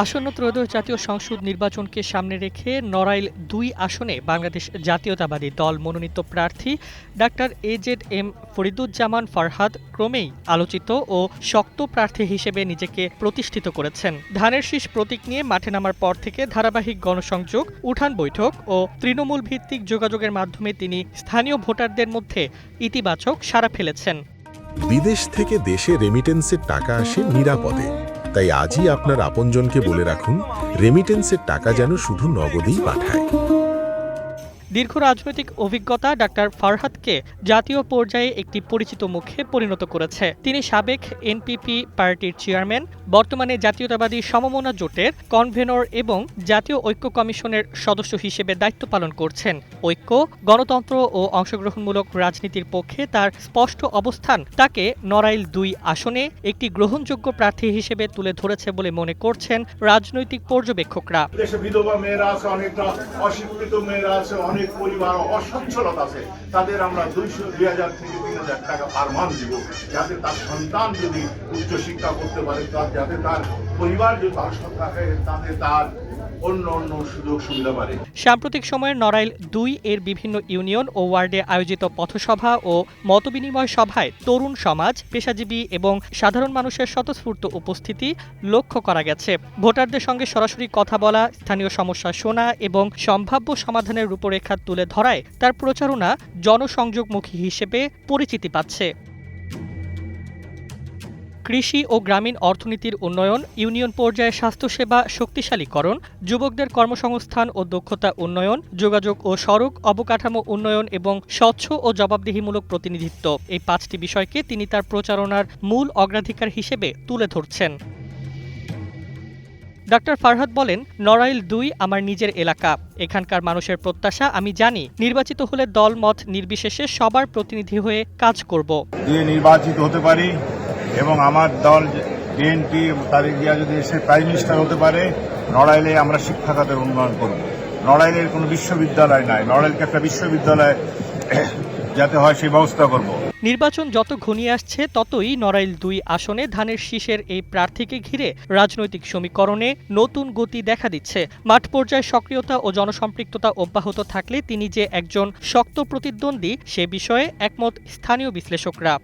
আসন্ন ত্রয়োদশ জাতীয় সংসদ নির্বাচনকে সামনে রেখে নড়াইল ২ আসনে বাংলাদেশ জাতীয়তাবাদী দল মনোনীত প্রার্থী ডাক্তার AZM ফরিদুজ্জামান ফারহাদ ক্রমেই আলোচিত ও শক্ত প্রার্থী হিসেবে নিজেকে প্রতিষ্ঠিত করেছেন। ধানের শীষ প্রতীক নিয়ে মাঠে নামার পর থেকে ধারাবাহিক গণসংযোগ, উঠান বৈঠক ও তৃণমূল ভিত্তিক যোগাযোগের মাধ্যমে তিনি স্থানীয় ভোটারদের মধ্যে ইতিবাচক সাড়া ফেলেছেন। বিদেশ থেকে দেশে রেমিটেন্সের টাকা আসে নিরাপদে, তাই আজই আপনার আপনজনকে বলে রাখুন রেমিটেন্সের টাকা যেন শুধু নগদেই পাঠায়। দীর্ঘ রাজনৈতিক অভিজ্ঞতা ডাক্তার ফারহাদকে জাতীয় পর্যায়ে একটি পরিচিত মুখে পরিণত করেছে। তিনি সাবেক এনপিপি পার্টির চেয়ারম্যান, বর্তমানে জাতীয়তাবাদী সমমনা জোটের কনভেনর এবং জাতীয় ঐক্য কমিশনের সদস্য হিসেবে দায়িত্ব পালন করছেন। ঐক্য, গণতন্ত্র ও অংশগ্রহণমূলক রাজনীতির পক্ষে তার স্পষ্ট অবস্থান তাকে নড়াইল ২ আসনে একটি গ্রহণযোগ্য প্রার্থী হিসেবে তুলে ধরেছে বলে মনে করছেন রাজনৈতিক পর্যবেক্ষকরা। দেশে বিধবা মেয়েরা আছে, অনেকটা অশিক্ষিত মেয়েরা আছে, অনেক পরিবার অসচ্ছলতা আছে, তাদের আমরা ২০০-২০০০ থেকে ৩০০০ টাকা পার মাস দিব, যাতে তার সন্তান যদি উচ্চশিক্ষা করতে পারে, যাতে তার পরিবার যদি তাতে তার অন্য সুযোগ সুবিধা পারে। সাম্প্রতিক সময়ে নড়াইল ২ এর বিভিন্ন ইউনিয়ন ও ওয়ার্ডে আয়োজিত পথসভা ও মতবিনিময় সভায় তরুণ সমাজ, পেশাজীবী এবং সাধারণ মানুষের স্বতঃস্ফূর্ত উপস্থিতি লক্ষ্য করা গেছে। ভোটারদের সঙ্গে সরাসরি কথা বলা, স্থানীয় সমস্যা শোনা এবং সম্ভাব্য সমাধানের রূপরেখা তুলে ধরায় তার প্রচারণা জনসংযোগমুখী হিসেবে পরিচিতি পাচ্ছে। কৃষি ও গ্রামীণ অর্থনীতির উন্নয়ন, ইউনিয়ন পর্যায়ে স্বাস্থ্যসেবা শক্তিশালীকরণ, যুবকদের কর্মসংস্থান ও দক্ষতা উন্নয়ন, যোগাযোগ ও সড়ক অবকাঠামো উন্নয়ন এবং স্বচ্ছ ও জবাবদিহিমূলক প্রতিনিধিত্ব, এই ৫টি বিষয়কে তিনি তার প্রচারণার মূল অগ্রাধিকার হিসেবে তুলে ধরছেন। ডাক্তার ফারহাদ বলেন, নড়াইল ২ আমার নিজের এলাকা। এখানকার মানুষের প্রত্যাশা আমি জানি, নির্বাচিত হলে দল মত নির্বিশেষে সবার প্রতিনিধি হয়ে কাজ করব। নির্বাচিত হতে পারি এবং আমার দল বিএনপি তারেক জিয়া যদি এসে প্রাইম মিনিস্টার হতে পারে, নড়াইলে আমরা শিক্ষা খাতের উন্নয়ন করব। নড়াইলের কোনো বিশ্ববিদ্যালয় নাই, নড়াইলকে একটা বিশ্ববিদ্যালয় যাতে হয় সেই ব্যবস্থা করব। নির্বাচন যত ঘনিয়ে আসছে ততই নড়াইল ২ আসনে ধানের শীষের এই প্রার্থীকে ঘিরে রাজনৈতিক সমীকরণে নতুন গতি দেখা দিচ্ছে। মাঠ পর্যায়ে সক্রিয়তা ও জনসম্পৃক্ততা অব্যাহত থাকলে তিনি যে একজন শক্ত প্রতিদ্বন্দ্বী সে বিষয়ে একমত স্থানীয় বিশ্লেষকরা।